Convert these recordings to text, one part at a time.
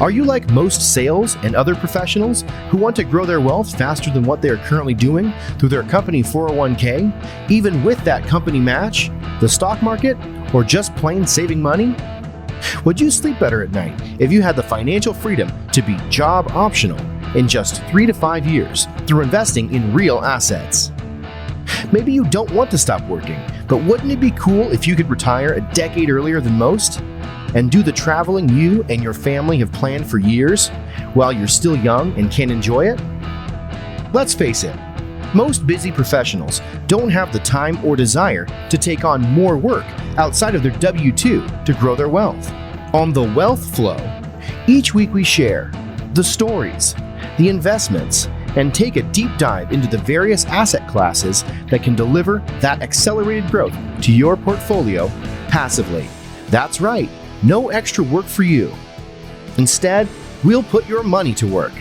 Are you like most sales and other professionals who want to grow their wealth faster than what they are currently doing through their company 401k, even with that company match, the stock market, or just plain saving money? Would you sleep better at night if you had the financial freedom to be job optional in just 3 to 5 years through investing in real assets? Maybe you don't want to stop working, but wouldn't it be cool if you could retire a decade earlier than most and do the traveling you and your family have planned for years while you're still young and can enjoy it? Let's face it, most busy professionals don't have the time or desire to take on more work outside of their W-2 to grow their wealth. On The Wealth Flow, each week we share the stories, the investments, and take a deep dive into the various asset classes that can deliver that accelerated growth to your portfolio passively. That's right, no extra work for you. Instead, we'll put your money to work.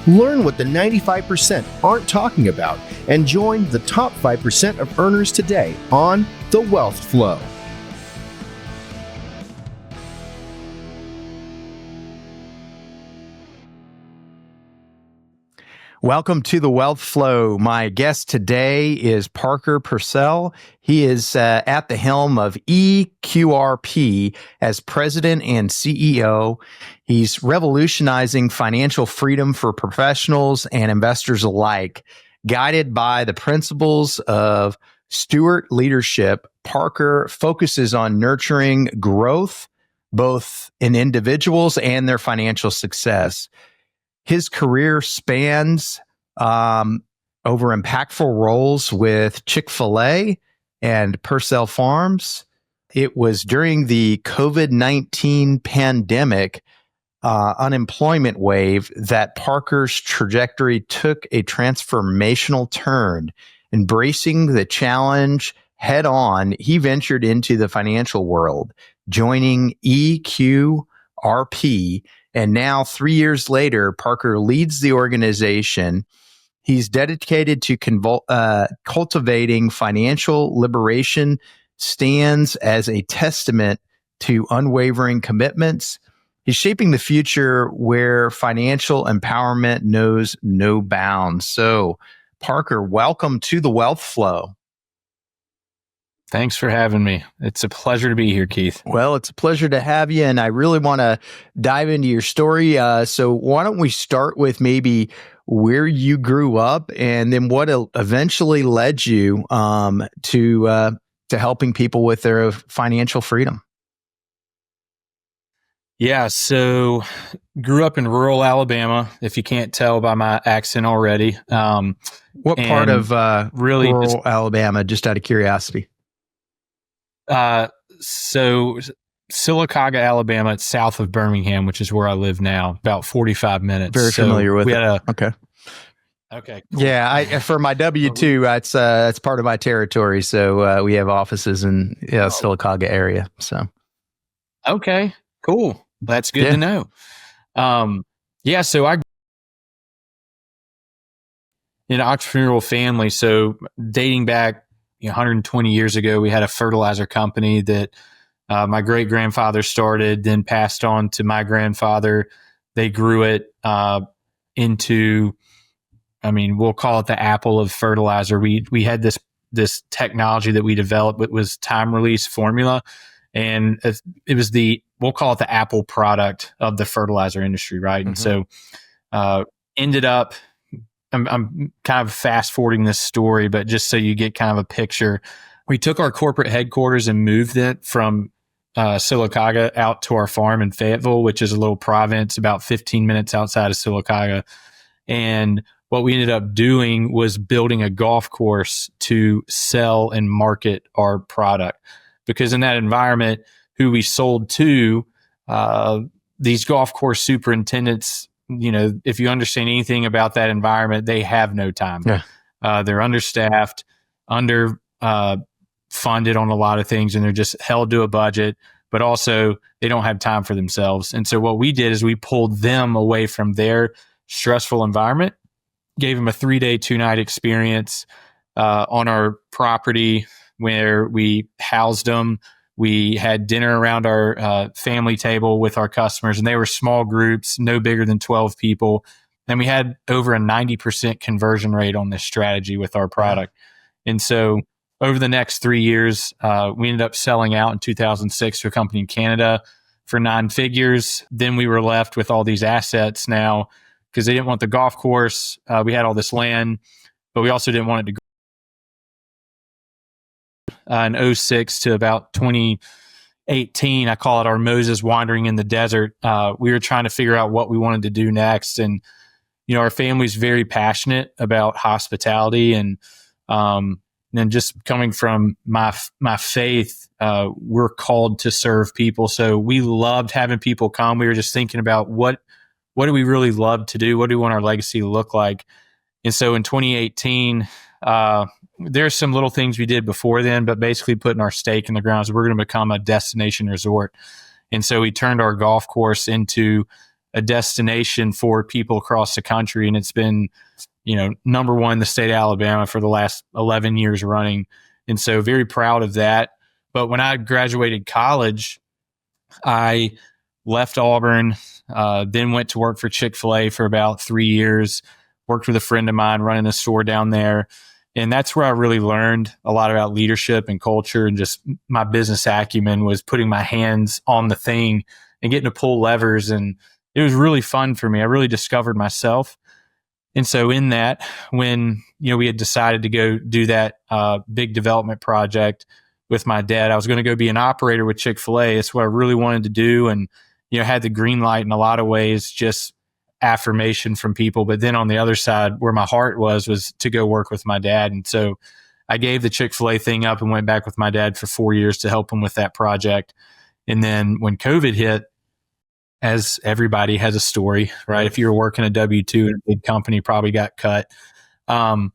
Learn what the 95% aren't talking about and join the top 5% of earners today on The Wealth Flow. Welcome to The Wealth Flow. My guest today is Parker Pursell. He is at the helm of eQRP as president and CEO. He's revolutionizing financial freedom for professionals and investors alike. Guided by the principles of Stewart leadership, Parker focuses on nurturing growth, both in individuals and their financial success. His career spans over impactful roles with Chick-fil-A and Pursell Farms. It was during the COVID-19 pandemic unemployment wave that Parker's trajectory took a transformational turn. Embracing the challenge head on, he ventured into the financial world, joining eQRP. And now, 3 years later, Parker leads the organization. He's dedicated to cultivating financial liberation, stands as a testament to unwavering commitments. He's shaping the future where financial empowerment knows no bounds. So, Parker, welcome to The Wealth Flow. Thanks for having me. It's a pleasure to be here, Keith. Well, it's a pleasure to have you, and I really want to dive into your story. So why don't we start with maybe where you grew up and then what eventually led you to helping people with their financial freedom? Yeah, so grew up in rural Alabama, if you can't tell by my accent already. What part of really rural Alabama, just out of curiosity? So Sylacauga, Alabama, it's south of Birmingham, which is where I live now, about 45 minutes. Very familiar with it. Okay. Cool. Yeah. For my W-2, that's part of my territory. So, we have offices in Sylacauga area. So. Okay, cool. That's good to know. So I in an entrepreneurial family. So dating back 120 years ago, we had a fertilizer company that my great-grandfather started, then passed on to my grandfather. They grew it into, we'll call it the Apple of fertilizer. We had this technology that we developed. It was time release formula, and it was we'll call it the Apple product of the fertilizer industry, right? Mm-hmm. And so ended up. I'm kind of fast forwarding this story, but just so you get kind of a picture, we took our corporate headquarters and moved it from Sylacauga out to our farm in Fayetteville, which is a little province about 15 minutes outside of Sylacauga. And what we ended up doing was building a golf course to sell and market our product. Because in that environment, who we sold to, these golf course superintendents, if you understand anything about that environment, they have no time. Yeah. They're understaffed, funded on a lot of things, and they're just held to a budget, but also they don't have time for themselves. And so what we did is we pulled them away from their stressful environment, gave them a 3-day, 2-night experience on our property where we housed them We had dinner around our family table with our customers, and they were small groups, no bigger than 12 people. And we had over a 90% conversion rate on this strategy with our product. Yeah. And so over the next 3 years, we ended up selling out in 2006 to a company in Canada for 9 figures. Then we were left with all these assets now because they didn't want the golf course. We had all this land, but we also didn't want it to go. In 06 to about 2018, I call it our Moses wandering in the desert. We were trying to figure out what we wanted to do next. And, our family's very passionate about hospitality, and then just coming from my faith, we're called to serve people. So we loved having people come. We were just thinking about what do we really love to do? What do we want our legacy to look like? And so in 2018, there's some little things we did before then, but basically putting our stake in the ground is we're going to become a destination resort. And so we turned our golf course into a destination for people across the country. And it's been, number one in the state of Alabama for the last 11 years running. And so very proud of that. But when I graduated college, I left Auburn, then went to work for Chick-fil-A for about 3 years, worked with a friend of mine running a store down there. And that's where I really learned a lot about leadership and culture, and just my business acumen was putting my hands on the thing and getting to pull levers. And it was really fun for me. I really discovered myself. And so in that, when, we had decided to go do that big development project with my dad, I was going to go be an operator with Chick-fil-A. It's what I really wanted to do. And, had the green light in a lot of ways, just affirmation from people. But then on the other side, where my heart was to go work with my dad. And so I gave the Chick-fil-A thing up and went back with my dad for 4 years to help him with that project. And then when COVID hit, as everybody has a story, right? If you were working a W-2 in a big company, probably got cut. I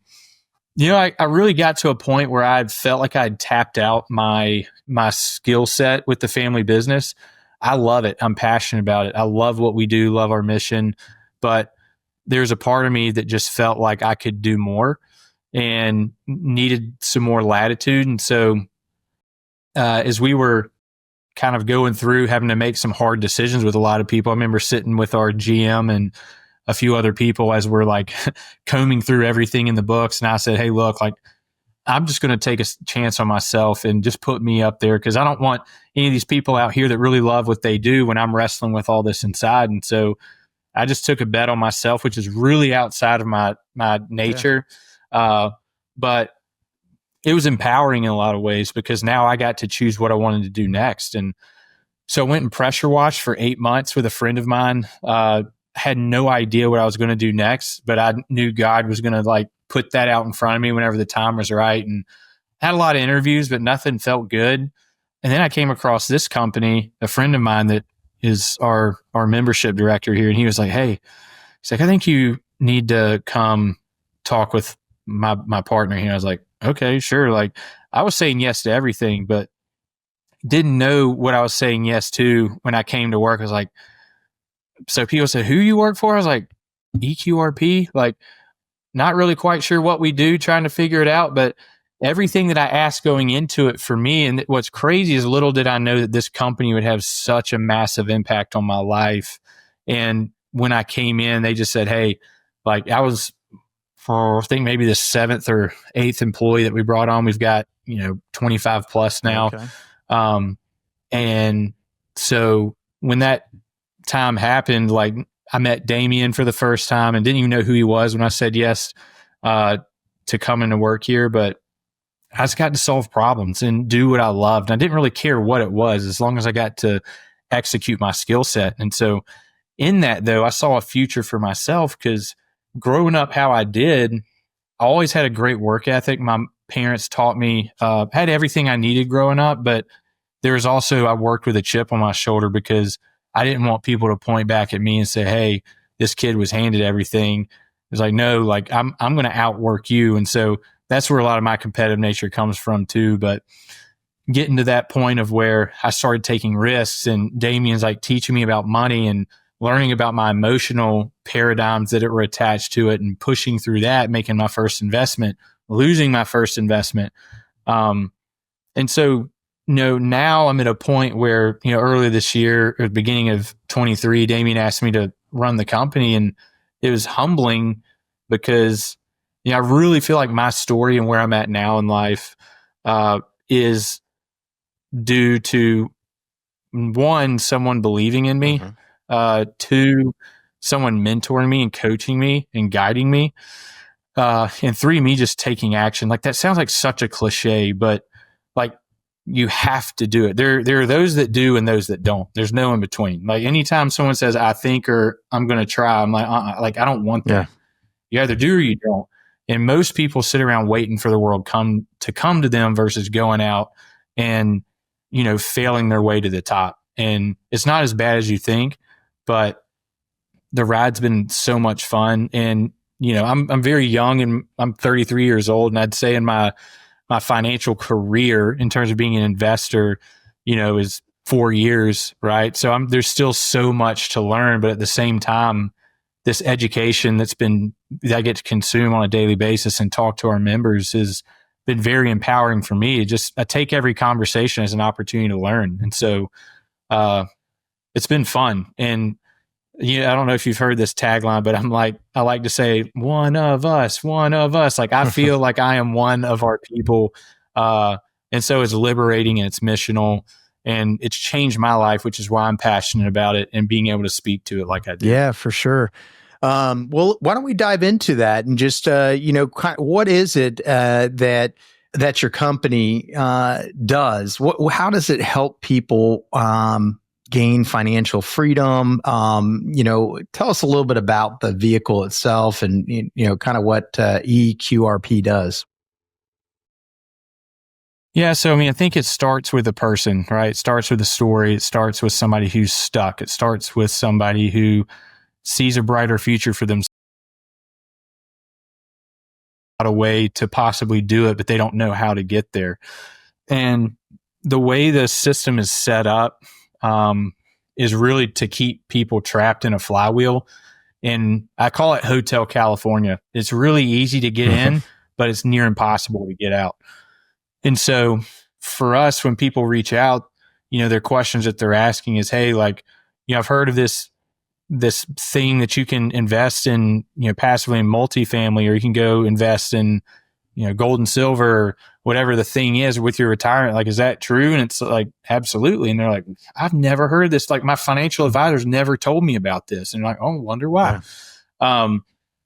really got to a point where I felt like I'd tapped out my skill set with the family business. I love it. I'm passionate about it. I love what we do, love our mission. But there's a part of me that just felt like I could do more and needed some more latitude. And so as we were kind of going through having to make some hard decisions with a lot of people, I remember sitting with our GM and a few other people as we're like combing through everything in the books. And I said, hey, look, I'm just going to take a chance on myself and just put me up there, because I don't want any of these people out here that really love what they do when I'm wrestling with all this inside. And so I just took a bet on myself, which is really outside of my nature. Yeah. But it was empowering in a lot of ways, because now I got to choose what I wanted to do next. And so I went and pressure washed for 8 months with a friend of mine. Had no idea what I was going to do next, but I knew God was going to put that out in front of me whenever the time was right. And had a lot of interviews, but nothing felt good. And then I came across this company, a friend of mine that is our membership director here. And he was like, hey, he's like, I think you need to come talk with my partner here. I was like, okay, sure. I was saying yes to everything, but didn't know what I was saying yes to when I came to work. I was like, so people say, who you work for? I was like, eQRP, not really quite sure what we do, trying to figure it out. But everything that I asked going into it for me, and what's crazy is little did I know that this company would have such a massive impact on my life. And when I came in, they just said, hey, I was, for I think maybe the 7th or 8th employee that we brought on. We've got 25 plus now. Okay. And so when that time happened, I met Damien for the first time and didn't even know who he was when I said yes to come into work here. But I just got to solve problems and do what I loved. And I didn't really care what it was, as long as I got to execute my skill set. And so in that, though, I saw a future for myself, because growing up how I did, I always had a great work ethic. My parents taught me, had everything I needed growing up, but there was also, I worked with a chip on my shoulder, because I didn't want people to point back at me and say, hey, this kid was handed everything. It's like, no, I'm going to outwork you. And so that's where a lot of my competitive nature comes from too. But getting to that point of where I started taking risks, and Damien's teaching me about money and learning about my emotional paradigms that were attached to it, and pushing through that, making my first investment, losing my first investment. And so now I'm at a point where, earlier this year or the beginning of 23, Damien asked me to run the company, and it was humbling because, I really feel like my story and where I'm at now in life is due to, one, someone believing in me, two, someone mentoring me and coaching me and guiding me, and three, me just taking action. Like, that sounds like such a cliche, but like, you have to do it. There are those that do and those that don't. There's no in between. Like, anytime someone says, I think, or I'm going to try, I'm like, I don't want that. You either do or you don't. And most people sit around waiting for the world come to them versus going out and, failing their way to the top. And it's not as bad as you think, but the ride's been so much fun. And, I'm very young, and I'm 33 years old. And I'd say in my financial career, in terms of being an investor, is 4 years, right? So there's still so much to learn, but at the same time, this education that I get to consume on a daily basis and talk to our members has been very empowering for me. I take every conversation as an opportunity to learn. And so, it's been fun. And, I don't know if you've heard this tagline, but I like to say, one of us. Like, I feel like I am one of our people. And so it's liberating and it's missional, and it's changed my life, which is why I'm passionate about it and being able to speak to it like I do. Yeah, for sure. Well, why don't we dive into that and just, what is it that your company does? How does it help people gain financial freedom? Tell us a little bit about the vehicle itself and, kind of what eQRP does. Yeah. So, I think it starts with a person, right? It starts with a story. It starts with somebody who's stuck. It starts with somebody who sees a brighter future for themselves, a way to possibly do it, but they don't know how to get there. And the way the system is set up is really to keep people trapped in a flywheel. And I call it Hotel California. It's really easy to get in, but it's near impossible to get out. And so for us, when people reach out, their questions that they're asking is, hey, like, I've heard of this thing that you can invest in, passively in multifamily, or you can go invest in, gold and silver, or whatever the thing is with your retirement. Like, is that true? And it's like, absolutely. And they're like, I've never heard this. Like, my financial advisors never told me about this. And like, oh, I wonder why. Yeah.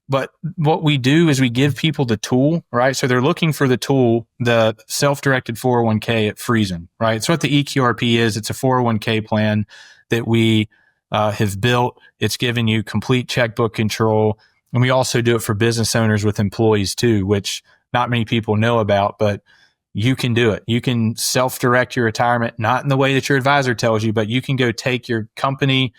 But what we do is we give people the tool, right? So they're looking for the tool, the self-directed 401k at Friesen, right? So what the eQRP is, it's a 401k plan that we have built. It's given you complete checkbook control. And we also do it for business owners with employees too, which not many people know about, but you can do it. You can self-direct your retirement, not in the way that your advisor tells you, but you can go take your company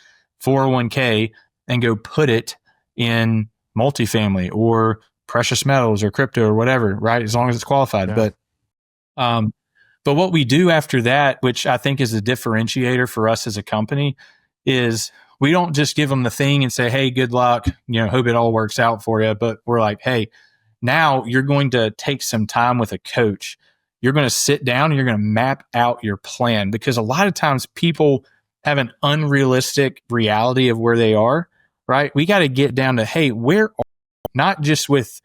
401k and go put it in multifamily or precious metals or crypto or whatever, right? As long as it's qualified. Yeah. But what we do after that, which I think is a differentiator for us as a company, is we don't just give them the thing and say, hey, good luck, hope it all works out for you. But we're like, hey, now you're going to take some time with a coach. You're going to sit down and you're going to map out your plan, because a lot of times people have an unrealistic reality of where they are, right? We got to get down to, hey, where, not just with,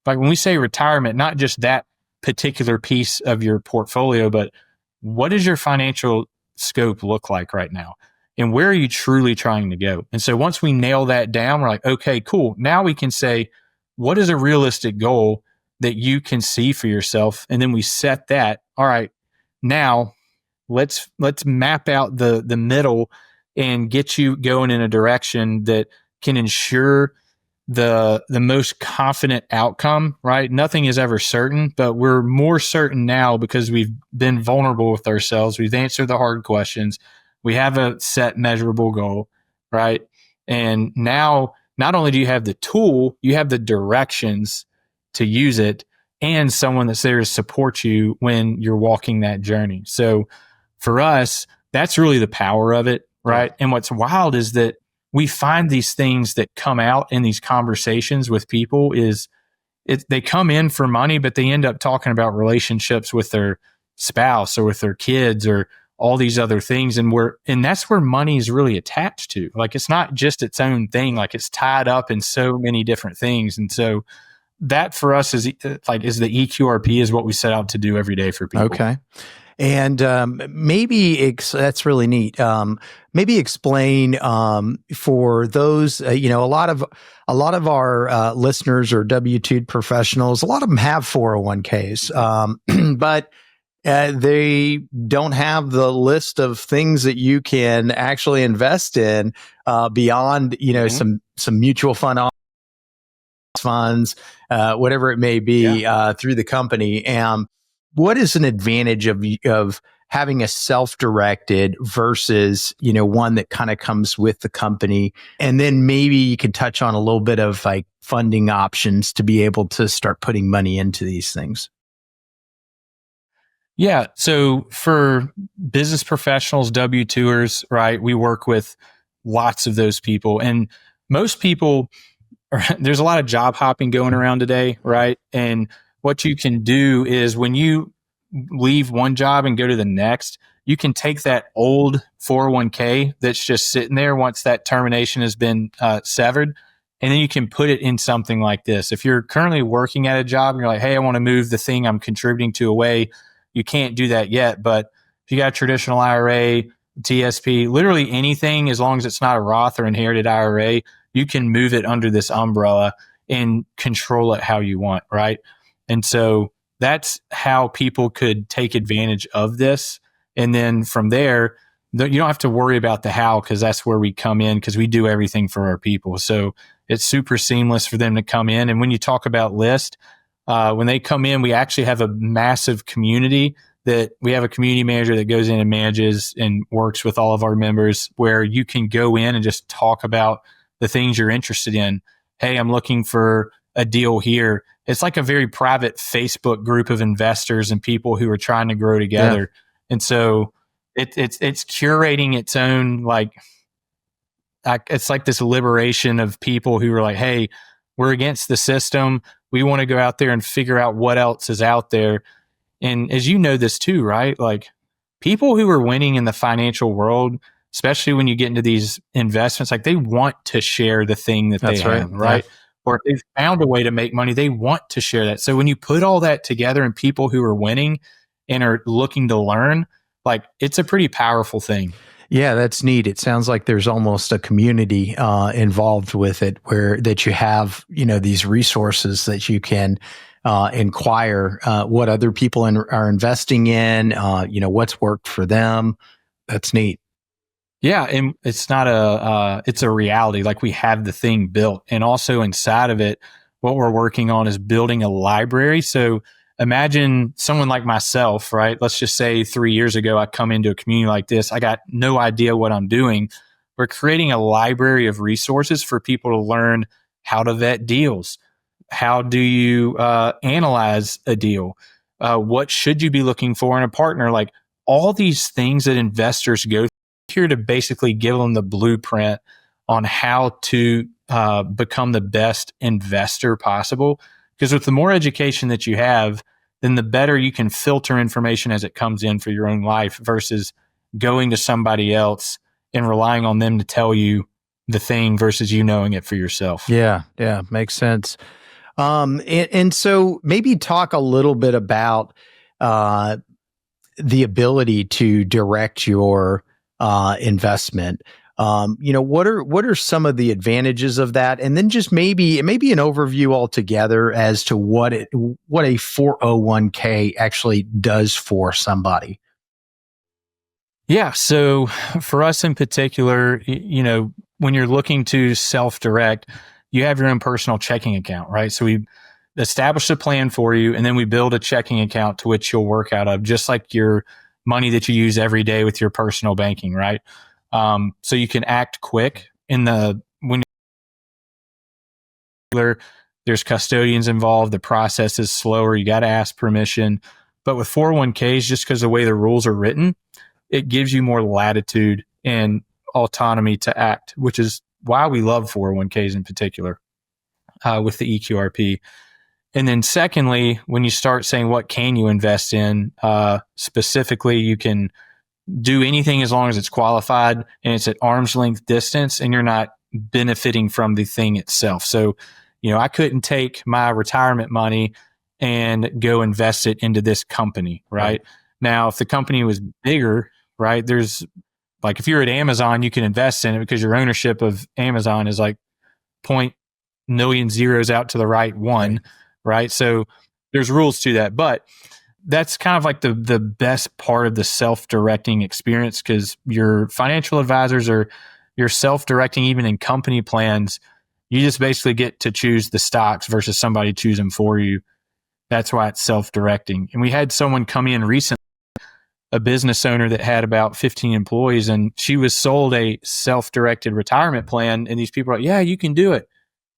like, when we say retirement, not just that particular piece of your portfolio, but what does your financial scope look like right now? And where are you truly trying to go? And so once we nail that down, we're like, okay, cool. Now we can say, what is a realistic goal that you can see for yourself? And then we set that. All right, now let's map out the middle and get you going in a direction that can ensure the most confident outcome, right? Nothing is ever certain, but we're more certain now because we've been vulnerable with ourselves. We've answered the hard questions. We have a set measurable goal, right? And now not only do you have the tool, you have the directions to use it and someone that's there to support you when you're walking that journey. So for us, that's really the power of it, right? And what's wild is that we find these things that come out in these conversations with people is they come in for money, but they end up talking about relationships with their spouse or with their kids or all these other things. And that's where money is really attached to. Like, it's not just its own thing. Like, it's tied up in so many different things. And so that for us is the eQRP is what we set out to do every day for people. Okay. And that's really neat. Maybe explain for those, a lot of our listeners are W-2 professionals. A lot of them have 401ks, but they don't have the list of things that you can actually invest in beyond, some mutual funds, whatever it may be, through the company. And what is an advantage of having a self-directed versus, one that kind of comes with the company? And then maybe you can touch on a little bit of like funding options to be able to start putting money into these things. Yeah. So for business professionals, W-2ers, right, we work with lots of those people. And most people, there's a lot of job hopping going around today, right? And what you can do is when you leave one job and go to the next, you can take that old 401k that's just sitting there once that termination has been severed, and then you can put it in something like this. If you're currently working at a job and you're like, hey, I want to move the thing I'm contributing to away, you can't do that yet. But if you got a traditional IRA, TSP, literally anything, as long as it's not a Roth or inherited IRA, you can move it under this umbrella and control it how you want, right? And so that's how people could take advantage of this. And then from there, you don't have to worry about the how, because that's where we come in, because we do everything for our people. So it's super seamless for them to come in. And when you talk about list, when they come in, we actually have a massive community that we have a community manager that goes in and manages and works with all of our members, where you can go in and just talk about the things you're interested in. Hey, I'm looking for a deal here. It's like a very private Facebook group of investors and people who are trying to grow together. Yeah. And so it's curating its own, it's like this liberation of people who are like, hey, we're against the system. We want to go out there and figure out what else is out there. And as you know this too, right? Like, people who are winning in the financial world, especially when you get into these investments, like, they want to share the thing that they have, right? Yeah. Or if they've found a way to make money, they want to share that. So when you put all that together and people who are winning and are looking to learn, like, it's a pretty powerful thing. Yeah, that's neat. It sounds like there's almost a community involved with it, where that you have, these resources that you can inquire what other people are investing in, what's worked for them. That's neat. Yeah, and it's not it's a reality. Like, we have the thing built, and also inside of it, what we're working on is building a library. So imagine someone like myself, right? Let's just say 3 years ago, I come into a community like this. I got no idea what I'm doing. We're creating a library of resources for people to learn how to vet deals. How do you analyze a deal? What should you be looking for in a partner? Like, all these things that investors go through, here to basically give them the blueprint on how to become the best investor possible. Because with the more education that you have, then the better you can filter information as it comes in for your own life, versus going to somebody else and relying on them to tell you the thing versus you knowing it for yourself. Yeah, makes sense. And so maybe talk a little bit about the ability to direct your investment. What are some of the advantages of that? And then just maybe an overview altogether as to what a 401k actually does for somebody. Yeah. So for us in particular, when you're looking to self-direct, you have your own personal checking account, right? So we establish a plan for you, and then we build a checking account to which you'll work out of, just like your money that you use every day with your personal banking, right? So you can act quick when there's custodians involved, the process is slower. You got to ask permission. But with 401ks, just because the way the rules are written, it gives you more latitude and autonomy to act, which is why we love 401ks in particular with the eQRP. And then secondly, when you start saying what can you invest in, specifically, you can do anything as long as it's qualified and it's at arm's length distance and you're not benefiting from the thing itself. So, I couldn't take my retirement money and go invest it into this company, right? Now, if the company was bigger, right, there's like, if you're at Amazon, you can invest in it because your ownership of Amazon is like point million zeros out to the right one, right? So there's rules to that, but that's kind of like the best part of the self-directing experience, because your financial advisors are you're self-directing even in company plans. You just basically get to choose the stocks versus somebody choosing for you. That's why it's self-directing. And we had someone come in recently, a business owner that had about 15 employees, and she was sold a self-directed retirement plan. And these people are like, yeah, you can do it.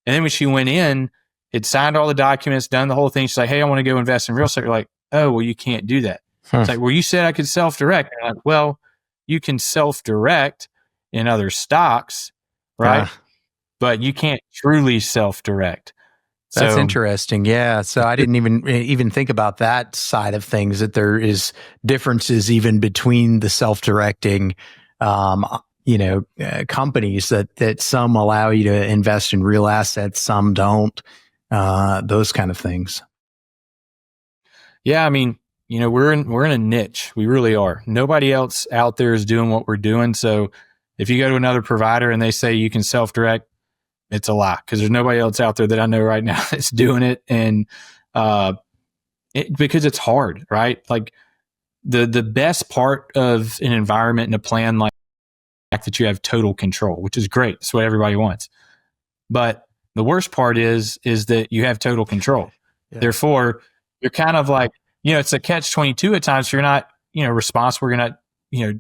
And then when she went in, it signed all the documents, done the whole thing. She's like, hey, I want to go invest in real estate. You're like, oh, well, you can't do that. It's like, well, you said I could self-direct. And I'm like, well, you can self-direct in other stocks, right? But you can't truly self-direct. That's So interesting. Yeah. So I didn't even think about that side of things, that there is differences even between the self-directing, companies that some allow you to invest in real assets, some don't, those kind of things. yeah, I mean, we're in a niche. We really are. Nobody else out there is doing what we're doing. So if you go to another provider and they say you can self-direct, it's a lie, because there's nobody else out there that I know right now that's doing it. And because it's hard, right? Like the best part of an environment and a plan like that you have total control, which is great. It's what everybody wants. But the worst part is that you have total control. Yeah. Therefore, you're kind of like, it's a catch-22 at times. So you're not, responsible. You're not,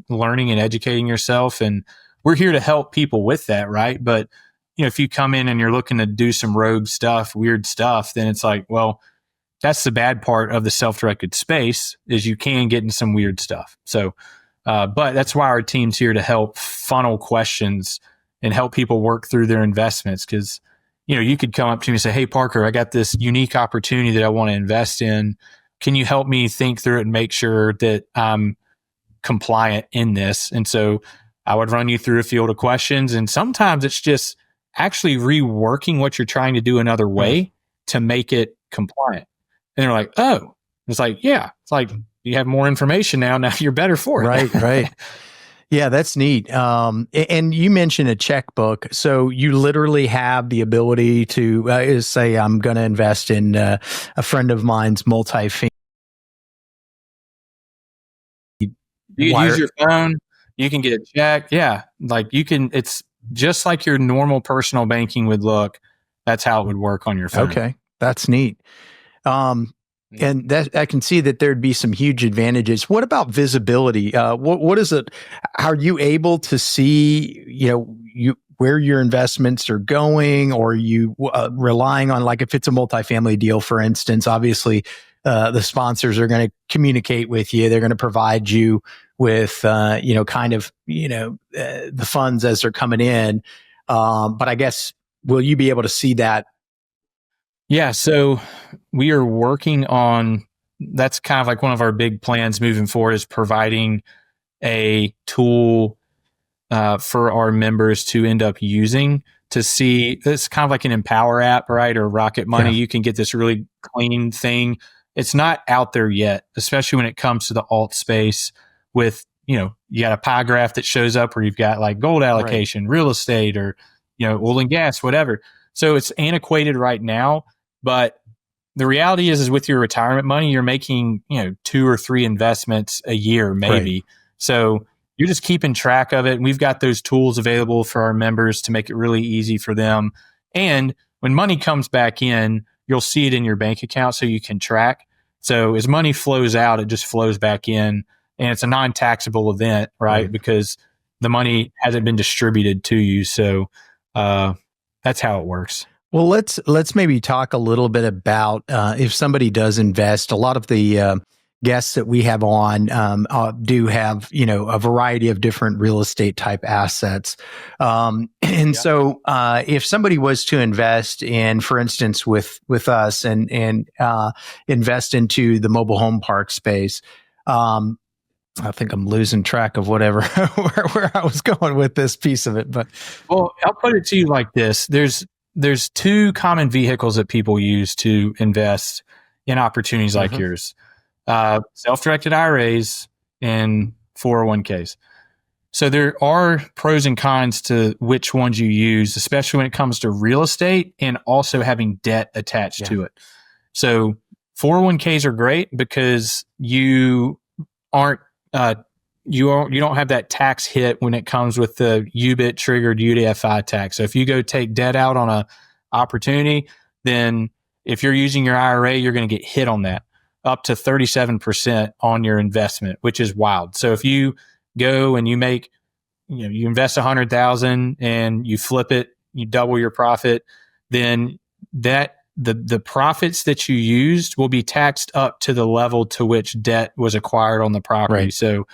learning and educating yourself. And we're here to help people with that, right? But, if you come in and you're looking to do some rogue stuff, weird stuff, then it's like, well, that's the bad part of the self-directed space, is you can get in some weird stuff. So, but that's why our team's here to help funnel questions and help people work through their investments. Because, you could come up to me and say, hey, Parker, I got this unique opportunity that I want to invest in. Can you help me think through it and make sure that I'm compliant in this? And so I would run you through a field of questions. And sometimes it's just actually reworking what you're trying to do another way to make it compliant. And they're like, oh, it's like, yeah, it's like you have more information now. Now you're better for it. Right. Yeah, that's neat. And you mentioned a checkbook. So you literally have the ability to say, I'm going to invest in a friend of mine's multifamily. You can use your phone. You can get a check. Yeah. Like it's just like your normal personal banking would look. That's how it would work on your phone. Okay. That's neat. And that I can see that there'd be some huge advantages. What about visibility? What is it? Are you able to see, where your investments are going, or are you relying on, like, if it's a multifamily deal, for instance, obviously the sponsors are going to communicate with you. They're going to provide you with, the funds as they're coming in. But I guess, will you be able to see that? Yeah. So we are working on, that's kind of like one of our big plans moving forward, is providing a tool for our members to end up using to see. It's kind of like an Empower app, right? Or Rocket Money. Yeah. You can get this really clean thing. It's not out there yet, especially when it comes to the alt space with, you got a pie graph that shows up where you've got like gold allocation, real estate, or, oil and gas, whatever. So it's antiquated right now, but the reality is with your retirement money, you're making, 2 or 3 investments a year, maybe. Right. So you're just keeping track of it. And we've got those tools available for our members to make it really easy for them. And when money comes back in, you'll see it in your bank account so you can track. So as money flows out, it just flows back in, and it's a non-taxable event, right? Because the money hasn't been distributed to you. So that's how it works. Well, let's maybe talk a little bit about if somebody does invest. A lot of the guests that we have on do have, a variety of different real estate type assets. So if somebody was to invest in, for instance, with us and invest into the mobile home park space, I think I'm losing track of whatever where I was going with this piece of it. But well, I'll put it to you like this: there's two common vehicles that people use to invest in opportunities like yours: self-directed IRAs and 401ks. So there are pros and cons to which ones you use, especially when it comes to real estate and also having debt attached to it. So 401ks are great because you aren't you don't have that tax hit when it comes with the UBIT triggered UDFI tax. So if you go take debt out on a opportunity, then if you're using your IRA, you're going to get hit on that up to 37% on your investment, which is wild. So if you go and you make, you invest 100,000 and you flip it, you double your profit, then that the profits that you used will be taxed up to the level to which debt was acquired on the property. Right. So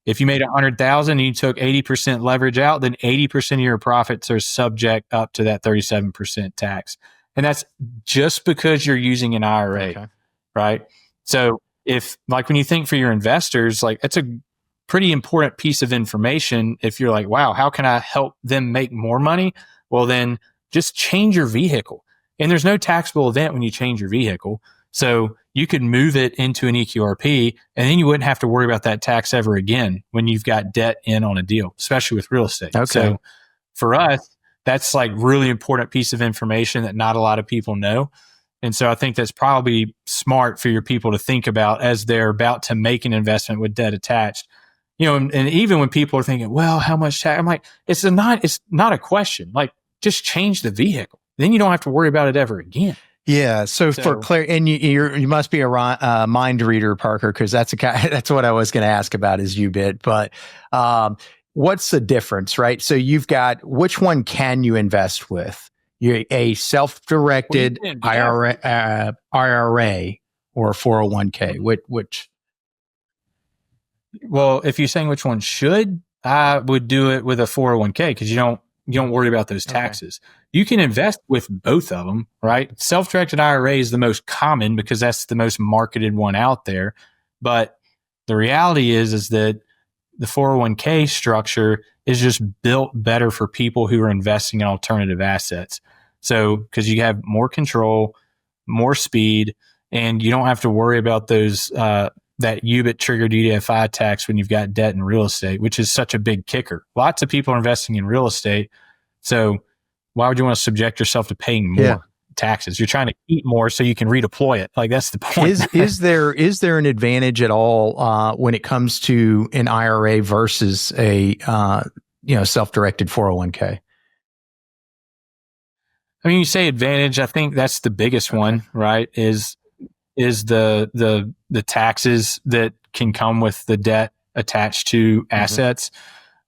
if you made 100,000 and you took 80% leverage out, then 80% of your profits are subject up to that 37% tax. And that's just because you're using an IRA, right? So if, like, when you think for your investors, like, it's a pretty important piece of information. If you're like, wow, how can I help them make more money? Well, then just change your vehicle. And there's no taxable event when you change your vehicle. So you could move it into an eQRP and then you wouldn't have to worry about that tax ever again when you've got debt in on a deal, especially with real estate. So for us, that's like really important piece of information that not a lot of people know. And so I think that's probably smart for your people to think about as they're about to make an investment with debt attached. And even when people are thinking, well, how much tax? I'm like, it's not a question. Like, just change the vehicle. Then you don't have to worry about it ever again. Yeah. So for clarity, and you must be a mind reader, Parker, because that's what I was going to ask about is UBIT. But what's the difference, right? So you've got, which one can you invest with? You're a self-directed IRA or 401k. Which? Well, if you're saying which one should, I would do it with a 401k because you don't worry about those taxes. You can invest with both of them, right? Self-directed IRA is the most common because that's the most marketed one out there. But the reality is that the 401k structure is just built better for people who are investing in alternative assets. So, because you have more control, more speed, and you don't have to worry about those, that UBIT triggered UDFI tax when you've got debt in real estate, which is such a big kicker. Lots of people are investing in real estate. So why would you want to subject yourself to paying more taxes? You're trying to eat more so you can redeploy it. Like, that's the point. Is there an advantage at all when it comes to an IRA versus a self-directed 401k? I mean, you say advantage. I think that's the biggest one, right? Is the taxes that can come with the debt attached to assets.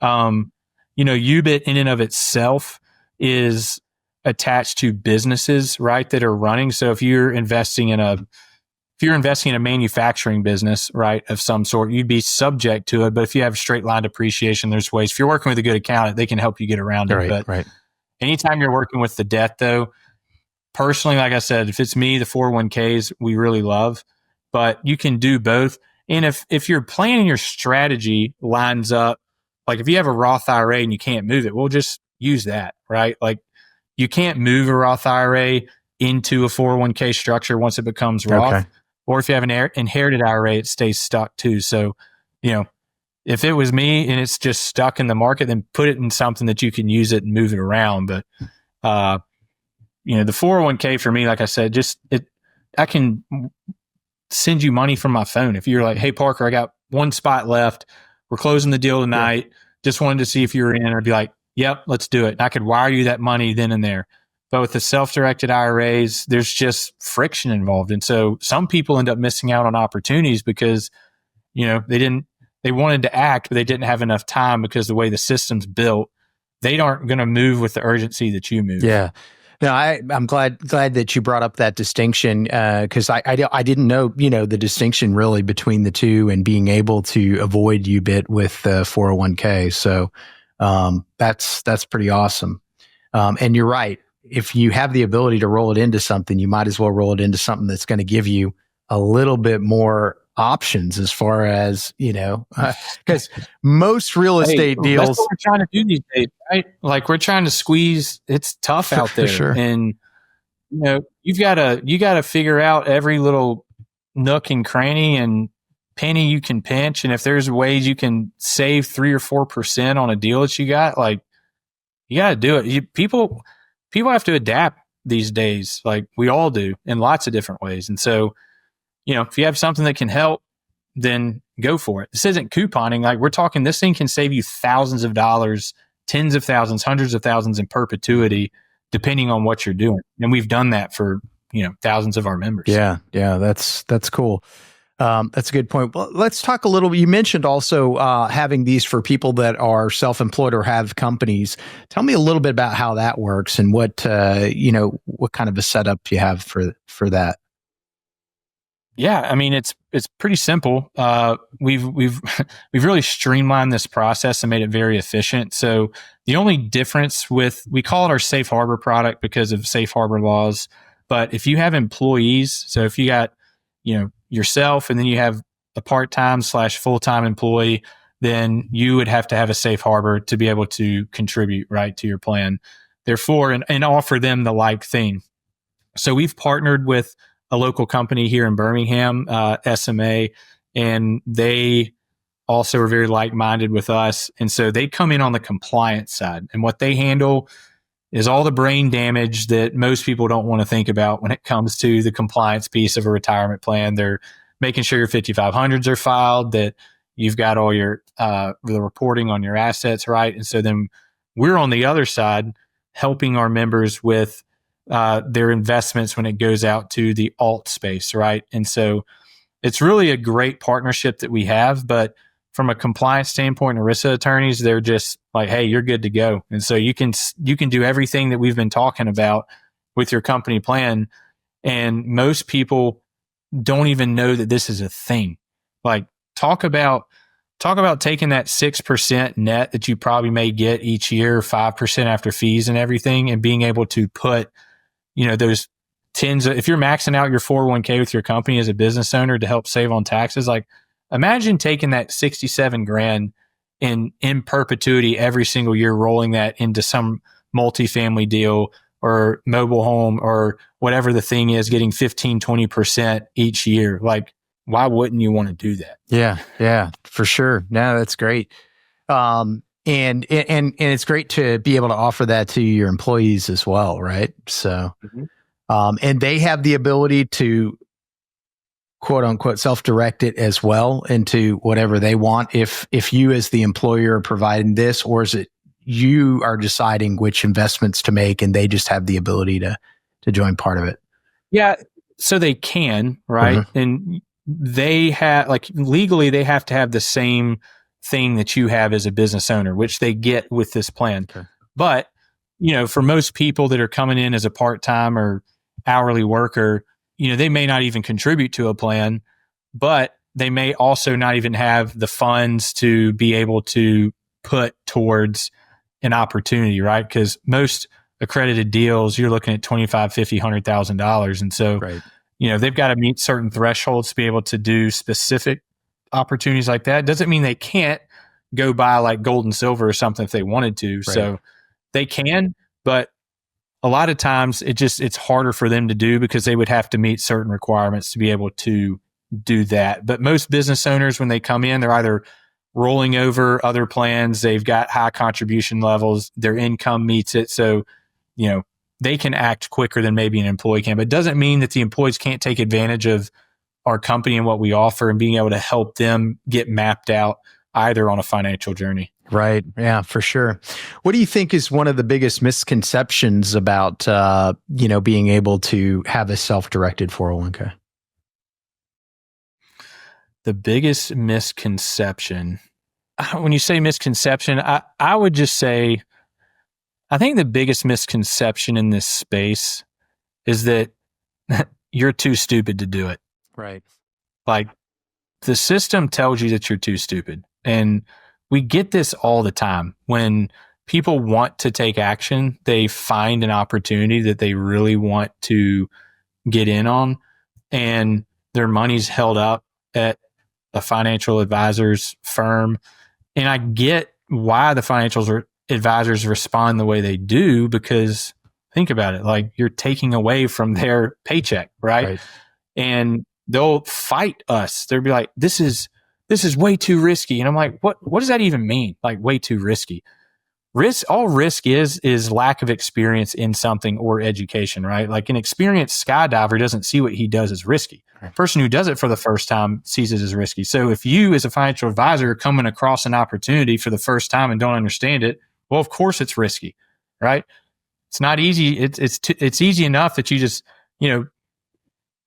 UBIT in and of itself is attached to businesses, right, that are running. So if you're investing in a manufacturing business, right, of some sort, you'd be subject to it. But if you have straight line depreciation, there's ways. If you're working with a good accountant, they can help you get around it. But anytime you're working with the debt, though, personally, like I said, if it's me, the 401ks we really love, but you can do both. And if your plan and your strategy lines up, like if you have a Roth IRA and you can't move it, we'll just use that, right? Like, you can't move a Roth IRA into a 401k structure once it becomes Roth. Or if you have an inherited IRA, it stays stuck too. So, if it was me and it's just stuck in the market, then put it in something that you can use it and move it around. But, the 401k for me, like I said, I can send you money from my phone. If you're like, hey, Parker, I got one spot left. We're closing the deal tonight. Just wanted to see if you were in. I'd be like, yep, let's do it. And I could wire you that money then and there. But with the self-directed IRAs, there's just friction involved. And so some people end up missing out on opportunities because, they wanted to act, but they didn't have enough time because the way the system's built, they aren't going to move with the urgency that you move. Yeah. No, I'm glad that you brought up that distinction, because I didn't know, the distinction really between the two and being able to avoid UBIT with 401k. So that's pretty awesome. And you're right. If you have the ability to roll it into something, you might as well roll it into something that's going to give you a little bit more options as far as, because most real estate Hey, that's deals. what we're trying to do these days, right? Like we're trying to squeeze. It's tough out there, Sure. and you gotta figure out every little nook and cranny and penny you can pinch. And if there's ways you can save 3 or 4% on a deal that you got, like you got to do it. People have to adapt these days, like we all do, in lots of different ways. And so, if you have something that can help, then go for it. This isn't couponing. Like we're talking, this thing can save you thousands of dollars, tens of thousands, hundreds of thousands in perpetuity, depending on what you're doing. And we've done that for, thousands of our members. Yeah. That's cool. That's a good point. Well, let's talk a little. You mentioned also having these for people that are self-employed or have companies. Tell me a little bit about how that works and what kind of a setup you have for that. Yeah, I mean it's pretty simple. We've we've really streamlined this process and made it very efficient. So the only difference we call it our safe harbor product because of safe harbor laws. But if you have employees, so if you got yourself and then you have a part-time/full-time employee, then you would have to have a safe harbor to be able to contribute right to your plan. Therefore, and offer them the like thing. So we've partnered with a local company here in Birmingham, SMA, and they also are very like-minded with us. And so they come in on the compliance side, and what they handle is all the brain damage that most people don't want to think about when it comes to the compliance piece of a retirement plan. They're making sure your 5500s are filed, that you've got all your the reporting on your assets right. And so then we're on the other side helping our members with their investments when it goes out to the alt space, right? And so it's really a great partnership that we have. But from a compliance standpoint, ERISA attorneys, they're just like, hey, you're good to go. And so you can do everything that we've been talking about with your company plan. And most people don't even know that this is a thing. Like talk about taking that 6% net that you probably may get each year, 5% after fees and everything, and being able to put those if you're maxing out your 401k with your company as a business owner to help save on taxes, like imagine taking that 67 grand in perpetuity every single year, rolling that into some multifamily deal or mobile home or whatever the thing is, getting 15, 20% each year. Like, why wouldn't you want to do that? Yeah, for sure. No, that's great. And it's great to be able to offer that to your employees as well, right? So, and they have the ability to quote unquote self-direct it as well into whatever they want. If you as the employer are providing this, or is it you are deciding which investments to make and they just have the ability to join part of it? Yeah. So they can, right? Mm-hmm. And they have, like, legally, they have to have the same thing that you have as a business owner, which they get with this plan. Okay. But, for most people that are coming in as a part-time or hourly worker, they may not even contribute to a plan, but they may also not even have the funds to be able to put towards an opportunity, right? Because most accredited deals, you're looking at $25,000, $50,000, $100,000. And so, right. They've got to meet certain thresholds to be able to do specific opportunities like that. Doesn't mean they can't go buy like gold and silver or something if they wanted to. Right. So they can, but a lot of times it's harder for them to do because they would have to meet certain requirements to be able to do that. But most business owners, when they come in, they're either rolling over other plans, they've got high contribution levels, their income meets it. So, they can act quicker than maybe an employee can. But it doesn't mean that the employees can't take advantage of our company and what we offer and being able to help them get mapped out either on a financial journey. Right. Yeah, for sure. What do you think is one of the biggest misconceptions about, being able to have a self-directed 401k? The biggest misconception, when you say misconception, I would just say, I think the biggest misconception in this space is that you're too stupid to do it. Right. Like, the system tells you that you're too stupid. And we get this all the time. When people want to take action, they find an opportunity that they really want to get in on, and their money's held up at a financial advisor's firm. And I get why the financial advisors respond the way they do, because think about it, like, you're taking away from their paycheck, right? And they'll fight us. They'll be like, this is way too risky. And I'm like, what does that even mean? Like, way too risky? All risk is lack of experience in something or education, right? Like, an experienced skydiver doesn't see what he does as risky. Right. Person who does it for the first time sees it as risky. So if you, as a financial advisor, are coming across an opportunity for the first time and don't understand it, well, of course it's risky, right? It's not easy. It's easy enough that you just,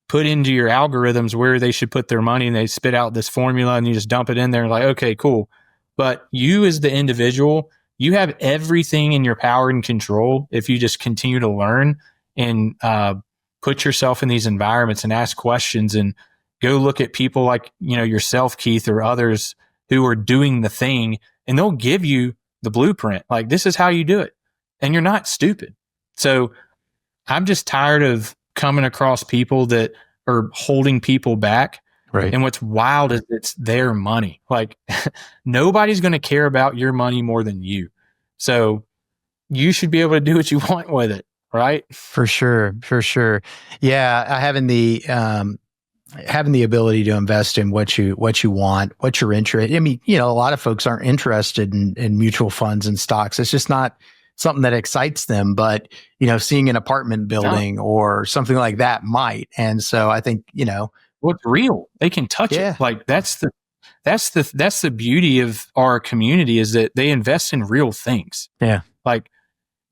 put into your algorithms where they should put their money, and they spit out this formula, and you just dump it in there and like, okay, cool. But you, as the individual, you have everything in your power and control if you just continue to learn and put yourself in these environments and ask questions, and go look at people like, yourself, Keith, or others who are doing the thing, and they'll give you the blueprint. Like, this is how you do it. And you're not stupid. So I'm just tired of coming across people that are holding people back. Right. And what's wild is it's their money. Like, nobody's going to care about your money more than you. So you should be able to do what you want with it, right? For sure. Yeah, having the ability to invest in what you want, what you're interested. I mean, a lot of folks aren't interested in mutual funds and stocks. It's just not something that excites them, but seeing an apartment building or something like that might. And so I think, what's real, they can touch it. Like, that's the beauty of our community, is that they invest in real things. Yeah. Like,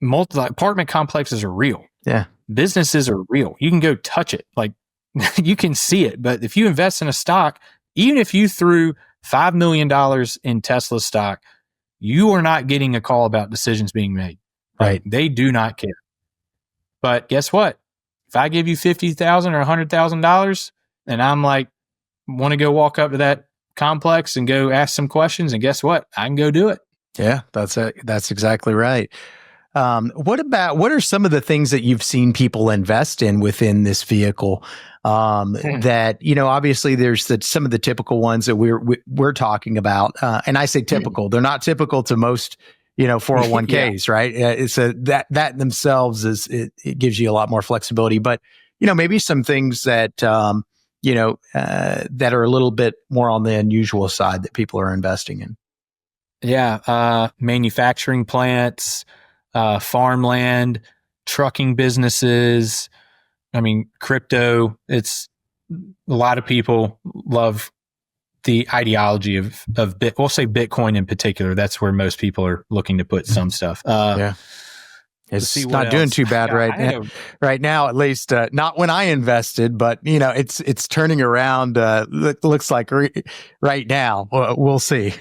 apartment complexes are real. Yeah. Businesses are real. You can go touch it. Like, you can see it. But if you invest in a stock, even if you threw $5 million in Tesla stock, you are not getting a call about decisions being made. Right. They do not care. But guess what? If I give you $50,000 or $100,000, and I'm like, want to go walk up to that complex and go ask some questions, and guess what? I can go do it. Yeah, that's it. That's exactly right. What are some of the things that you've seen people invest in within this vehicle? That, obviously there's some of the typical ones that we're talking about. And I say typical, they're not typical to most, 401ks, right? It's that themselves it gives you a lot more flexibility, but, maybe some things that, that are a little bit more on the unusual side that people are investing in. Yeah. Manufacturing plants, farmland, trucking businesses. I mean, crypto, a lot of people love the ideology of we'll say Bitcoin in particular. That's where most people are looking to put some stuff. It's not doing too bad right now, at least not when I invested, but it's turning around. Looks like right now. We'll see.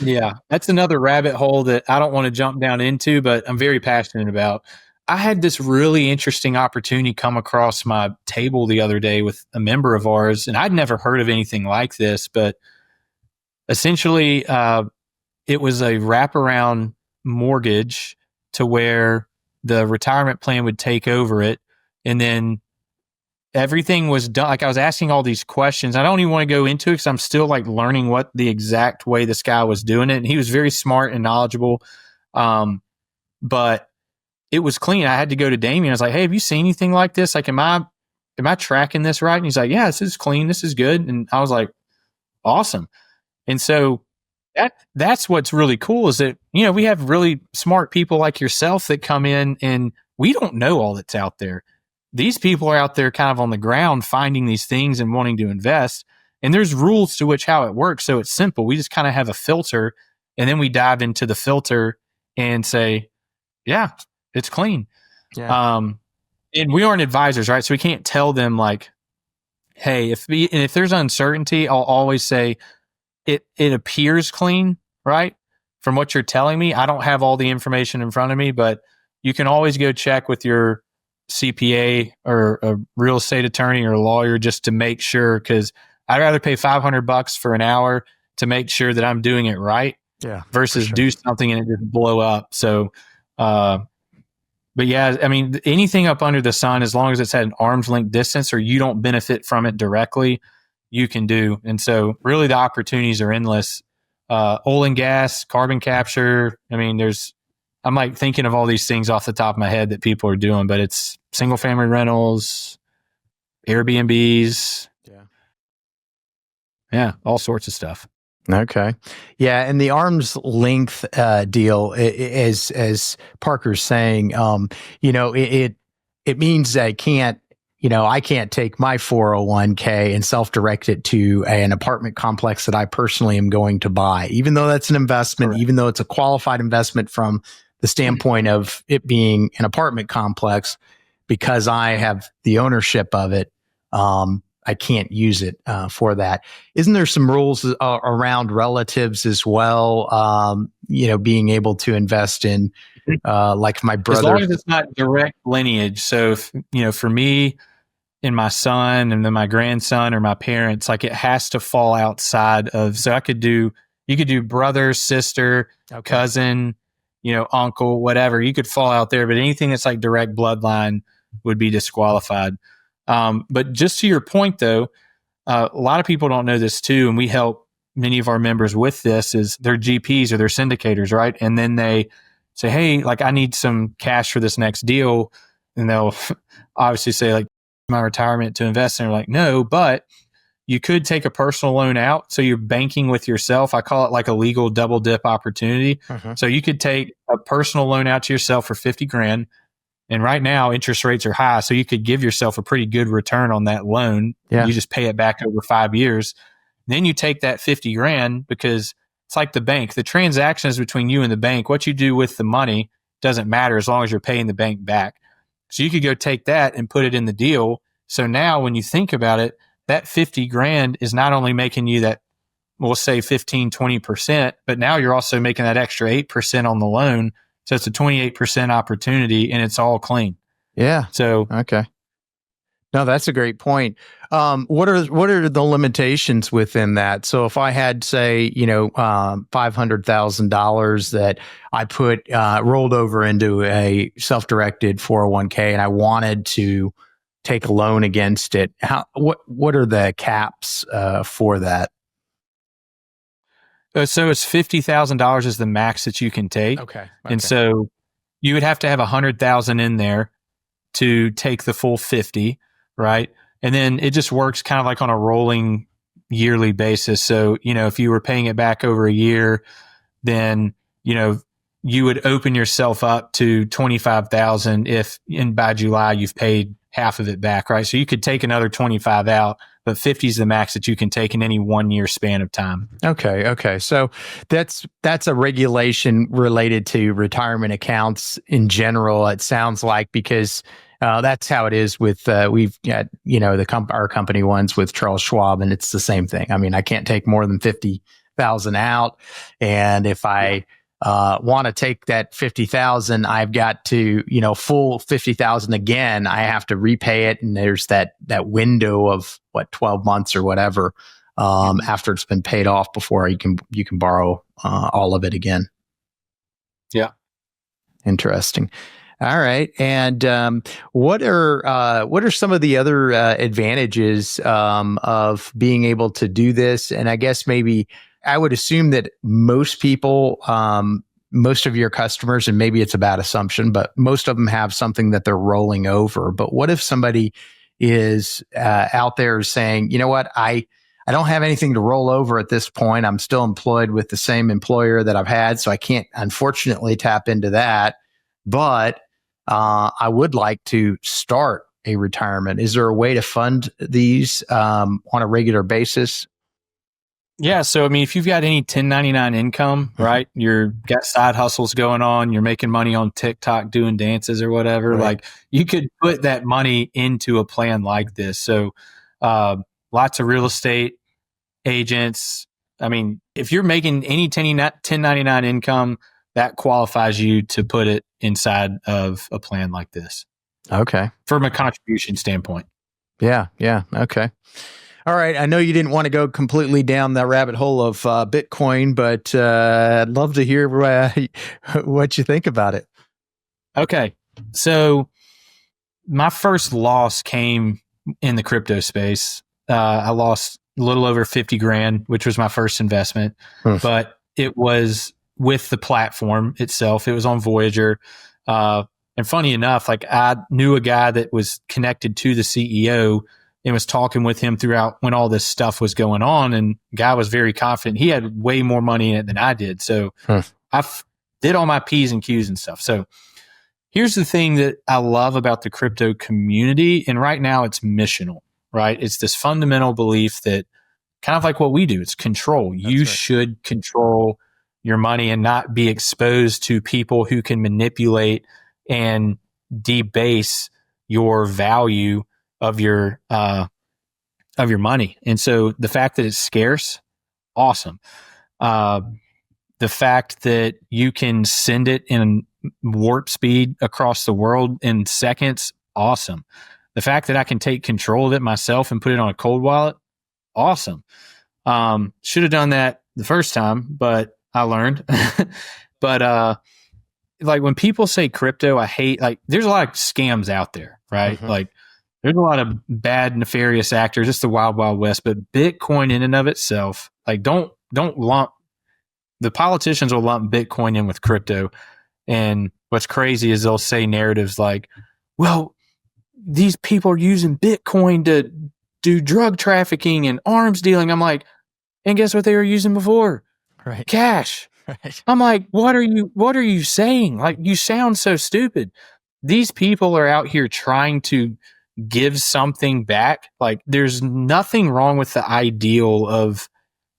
Yeah, that's another rabbit hole that I don't want to jump down into, but I'm very passionate about. I had this really interesting opportunity come across my table the other day with a member of ours, and I'd never heard of anything like this, but essentially it was a wraparound mortgage to where the retirement plan would take over it, and then everything was done. Like, I was asking all these questions. I don't even want to go into it because I'm still like learning what the exact way this guy was doing it. And he was very smart and knowledgeable. But it was clean. I had to go to Damien. I was like, hey, have you seen anything like this? Like, am I tracking this right? And he's like, yeah, this is clean. This is good. And I was like, awesome. And so that's what's really cool, is that, we have really smart people like yourself that come in, and we don't know all that's out there. These people are out there kind of on the ground finding these things and wanting to invest. And there's rules to how it works. So it's simple. We just kind of have a filter, and then we dive into the filter and say, yeah, it's clean. Yeah. And we aren't advisors, right? So we can't tell them like, hey, if there's uncertainty, I'll always say it appears clean, right? from what you're telling me, I don't have all the information in front of me, but you can always go check with your CPA or a real estate attorney or a lawyer just to make sure, because I'd rather pay $500 for an hour to make sure that I'm doing it right versus do something and it just blow up. So, but yeah, I mean, anything up under the sun, as long as it's at an arm's length distance or you don't benefit from it directly, you can do. And so really the opportunities are endless. Oil and gas, carbon capture. I mean, I'm like thinking of all these things off the top of my head that people are doing, but it's single family rentals, Airbnbs. Yeah, all sorts of stuff. Okay. Yeah. And the arm's length deal, as Parker's saying, it means that I can't take my 401k and self-direct it to an apartment complex that I personally am going to buy, even though that's an investment, even though it's a qualified investment from the standpoint of it being an apartment complex, because I have the ownership of it. I can't use it for that. Isn't there some rules around relatives as well? Being able to invest in, like my brother. As long as it's not direct lineage. So, for me and my son and then my grandson or my parents, like it has to fall outside of. So you could do brother, sister, cousin, uncle, whatever. You could fall out there, but anything that's like direct bloodline would be disqualified. But just to your point, though, a lot of people don't know this too, and we help many of our members with this, is their GPs or their syndicators, right? And then they say, hey, like I need some cash for this next deal. And they'll obviously say like my retirement to invest. And they're like, no, but you could take a personal loan out. So you're banking with yourself. I call it like a legal double dip opportunity. So you could take a personal loan out to yourself for 50 grand. And right now, interest rates are high, so you could give yourself a pretty good return on that loan. You just pay it back over 5 years. Then you take that 50 grand, because it's like the bank. The transaction is between you and the bank. What you do with the money doesn't matter as long as you're paying the bank back. So you could go take that and put it in the deal. So now when you think about it, that 50 grand is not only making you that, we'll say 15, 20%, but now you're also making that extra 8% on the loan. So it's a 28% opportunity and it's all clean. Yeah. So, okay. No, that's a great point. What are the limitations within that? So if I had, say, $500,000 that I put rolled over into a self-directed 401k, and I wanted to take a loan against it, what are the caps for that? So it's $50,000 is the max that you can take. Okay. And so you would have to have 100,000 in there to take the full 50, right? And then it just works kind of like on a rolling yearly basis. So, if you were paying it back over a year, then, you would open yourself up to 25,000 if by July you've paid half of it back, right? So you could take another 25 out, but 50 is the max that you can take in any 1 year span of time. Okay. So that's a regulation related to retirement accounts in general, it sounds like, because that's how it is with, we've got, our company ones with Charles Schwab, and it's the same thing. I mean, I can't take more than 50,000 out. And if I want to take that 50,000, I've got to, full 50,000 again. I have to repay it. And there's that window of 12 months or whatever, after it's been paid off before you can borrow, all of it again. Yeah. Interesting. All right. And what are some of the other advantages of being able to do this? And I guess maybe I would assume that most people, most of your customers, and maybe it's a bad assumption, but most of them have something that they're rolling over. But what if somebody is out there saying, you know what, I don't have anything to roll over at this point. I'm still employed with the same employer that I've had, so I can't, unfortunately, tap into that. But I would like to start a retirement. Is there a way to fund these on a regular basis? Yeah. So, I mean, if you've got any 1099 income, right, you've got side hustles going on, you're making money on TikTok doing dances or whatever, Right. like you could put that money into a plan like this. So, lots of real estate agents, I mean, if you're making any 1099 income, that qualifies you to put it inside of a plan like this. Okay. From a contribution standpoint. Yeah. Okay. All right. I know you didn't want to go completely down that rabbit hole of Bitcoin, but I'd love to hear what you think about it. Okay. So my first loss came in the crypto space. I lost a little over 50 grand, which was my first investment, but it was with the platform itself. It was on Voyager. And funny enough, like I knew a guy that was connected to the CEO and was talking with him throughout when all this stuff was going on. And the guy was very confident. He had way more money in it than I did. So I did all my P's and Q's and stuff. So here's the thing that I love about the crypto community. And right now it's missional, right? It's this fundamental belief that kind of like what we do, it's control. You should control your money and not be exposed to people who can manipulate and debase your value of your money. And so the fact that it's scarce, awesome. The fact that you can send it in warp speed across the world in seconds, awesome. The fact that I can take control of it myself and put it on a cold wallet, awesome. Should have done that the first time, but I learned. But like when people say crypto, I hate, like there's a lot of scams out there, right? Like there's a lot of bad, nefarious actors. It's the wild, wild west. But Bitcoin in and of itself, like don't lump, the politicians will lump Bitcoin in with crypto. And what's crazy is they'll say narratives like, well, these people are using Bitcoin to do drug trafficking and arms dealing. I'm like, and guess what they were using before? Right. Cash. Right. I'm like, what are you saying? Like, you sound so stupid. These people are out here trying to give something back. Like, there's nothing wrong with the ideal of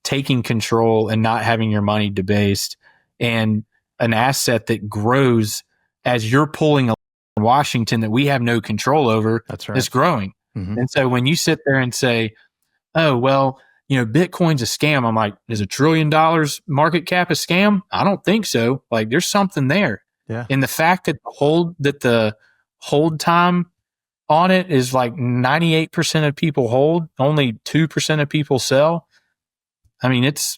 taking control and not having your money debased, and an asset that grows as you're pulling a Washington that we have no control over. That's right. Is growing. And so when you sit there and say, oh, well, Bitcoin's a scam. I'm like, is $1 trillion market cap a scam? I don't think so. Like, there's something there. Yeah. And the fact that the hold time on it is like 98% of people hold, only 2% of people sell. I mean, it's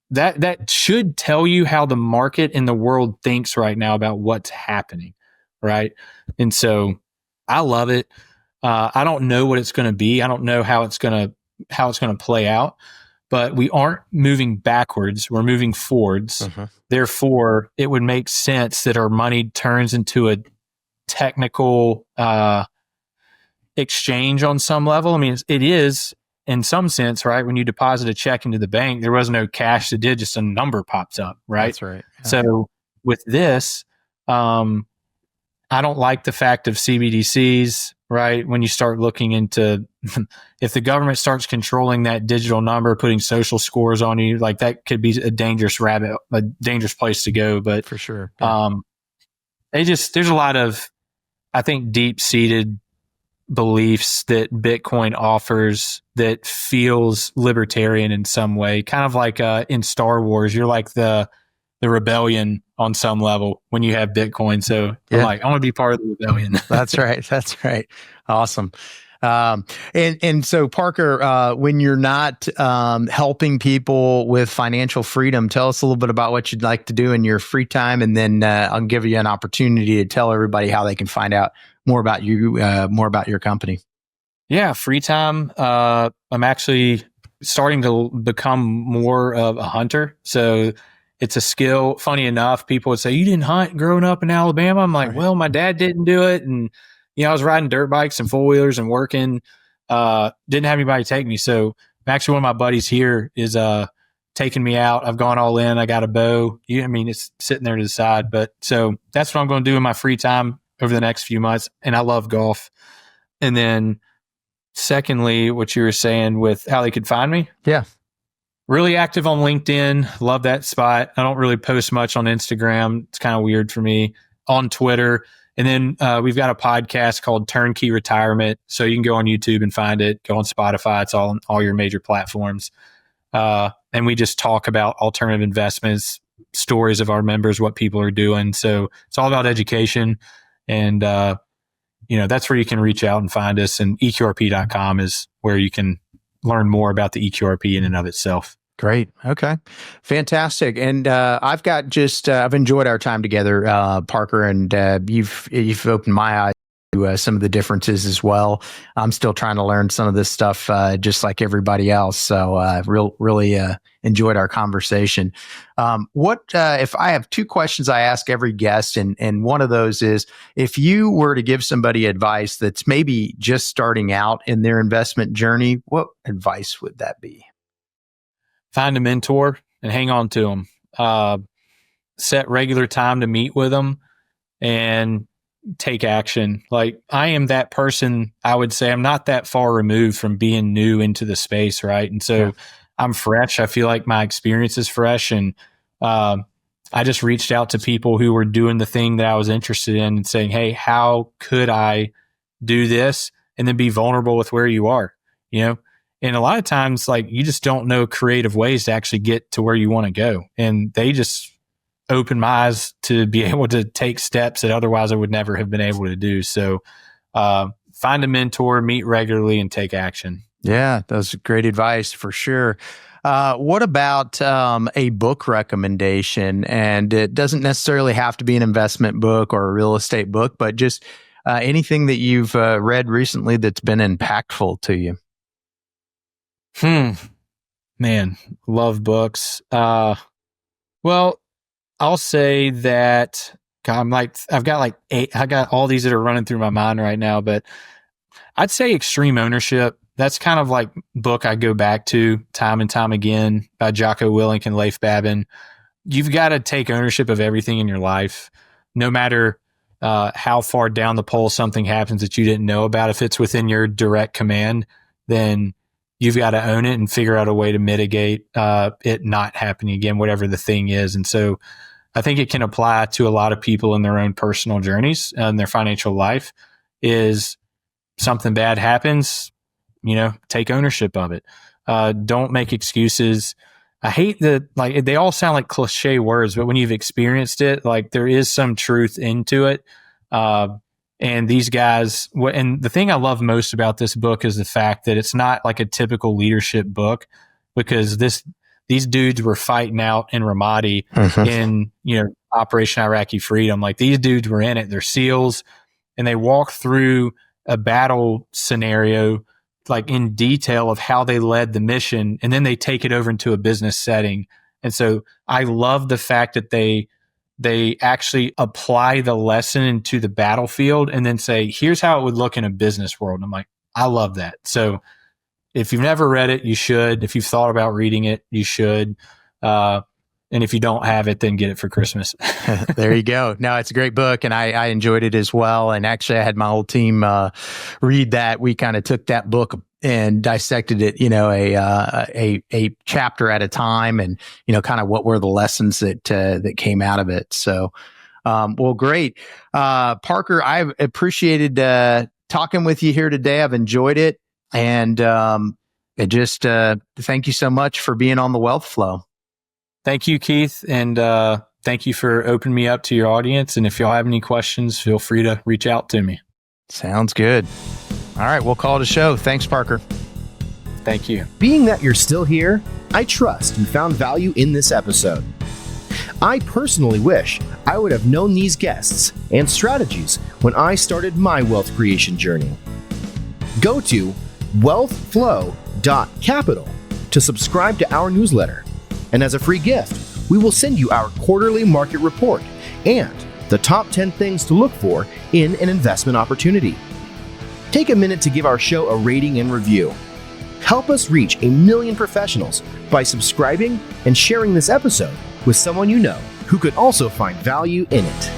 that should tell you how the market and the world thinks right now about what's happening, right? And so I love it. I don't know what it's going to be. I don't know how it's going to play out, but we aren't moving backwards. We're moving forwards. Therefore, it would make sense that our money turns into a technical exchange on some level. I mean, it is in some sense, right? When you deposit a check into the bank, there was no cash that did, just a number pops up, right? That's right. Yeah. So with this, I don't like the fact of CBDCs, right? When you start looking into, if the government starts controlling that digital number, putting social scores on you, like that could be a dangerous place to go. But for sure, yeah. There's a lot of, I think, deep-seated beliefs that Bitcoin offers that feels libertarian in some way, kind of like in Star Wars, you're like the rebellion on some level when you have Bitcoin. So yeah. I'm like, I want to be part of the rebellion. That's right. That's right. Awesome. And so Parker, when you're not helping people with financial freedom, tell us a little bit about what you'd like to do in your free time, and then I'll give you an opportunity to tell everybody how they can find out more about you, more about your company. Yeah, free time. I'm actually starting to become more of a hunter. So it's a skill. Funny enough, people would say, you didn't hunt growing up in Alabama. I'm like, right. Well, my dad didn't do it. And, I was riding dirt bikes and four wheelers and working. Didn't have anybody take me. So actually one of my buddies here is taking me out. I've gone all in. I got a bow. It's sitting there to the side. But so that's what I'm going to do in my free time over the next few months. And I love golf. And then secondly, what you were saying with how they could find me. Yeah. Really active on LinkedIn. Love that spot. I don't really post much on Instagram. It's kind of weird for me. On Twitter. And then we've got a podcast called Turnkey Retirement. So you can go on YouTube and find it. Go on Spotify. It's all on all your major platforms. and we just talk about alternative investments, stories of our members, what people are doing. So it's all about education. And, that's where you can reach out and find us. And eQRP.com is where you can learn more about the eQRP in and of itself. Great. Okay. Fantastic. And I've enjoyed our time together, Parker, and you've opened my eyes to some of the differences as well. I'm still trying to learn some of this stuff, just like everybody else. So really enjoyed our conversation. If I have two questions I ask every guest, and one of those is, if you were to give somebody advice that's maybe just starting out in their investment journey, what advice would that be? Find a mentor and hang on to them. Set regular time to meet with them and take action. Like, I am that person. I would say I'm not that far removed from being new into the space, right? And so I'm fresh. I feel like my experience is fresh. And I just reached out to people who were doing the thing that I was interested in and saying, hey, how could I do this? And then be vulnerable with where you are, And a lot of times, like, you just don't know creative ways to actually get to where you want to go. And they just opened my eyes to be able to take steps that otherwise I would never have been able to do. So find a mentor, meet regularly, and take action. Yeah, that's great advice for sure. What about a book recommendation? And it doesn't necessarily have to be an investment book or a real estate book, but just anything that you've read recently that's been impactful to you. Man, love books. Well, I'll say that I've got like 8. I got all these that are running through my mind right now, but I'd say Extreme Ownership. That's kind of like book I go back to time and time again, by Jocko Willink and Leif Babin. You've got to take ownership of everything in your life, no matter how far down the pole something happens that you didn't know about. If it's within your direct command, then you've got to own it and figure out a way to mitigate it not happening again, whatever the thing is. And so I think it can apply to a lot of people in their own personal journeys and their financial life. Is something bad happens, take ownership of it. Don't make excuses. I hate that, they all sound like cliche words, but when you've experienced it, there is some truth into it. And these guys, and the thing I love most about this book is the fact that it's not like a typical leadership book, because these dudes were fighting out in Ramadi in, Operation Iraqi Freedom. Like, these dudes were in it. They're SEALs, and they walk through a battle scenario, in detail, of how they led the mission, and then they take it over into a business setting. And so I love the fact that they actually apply the lesson into the battlefield and then say, here's how it would look in a business world. And I'm like, I love that. So if you've never read it, you should. If you've thought about reading it, you should. And if you don't have it, then get it for Christmas. There you go. No, it's a great book, and I enjoyed it as well. And actually, I had my whole team read that. We kind of took that book and dissected it, a chapter at a time, and kind of what were the lessons that came out of it. So, well, great, Parker. I've appreciated talking with you here today. I've enjoyed it, and thank you so much for being on the Wealth Flow. Thank you, Keith, and thank you for opening me up to your audience. And if y'all have any questions, feel free to reach out to me. Sounds good. All right, we'll call it a show. Thanks, Parker. Thank you. Being that you're still here, I trust you found value in this episode. I personally wish I would have known these guests and strategies when I started my wealth creation journey. Go to wealthflow.capital to subscribe to our newsletter. And as a free gift, we will send you our quarterly market report and the top 10 things to look for in an investment opportunity. Take a minute to give our show a rating and review. Help us reach 1 million professionals by subscribing and sharing this episode with someone you know who could also find value in it.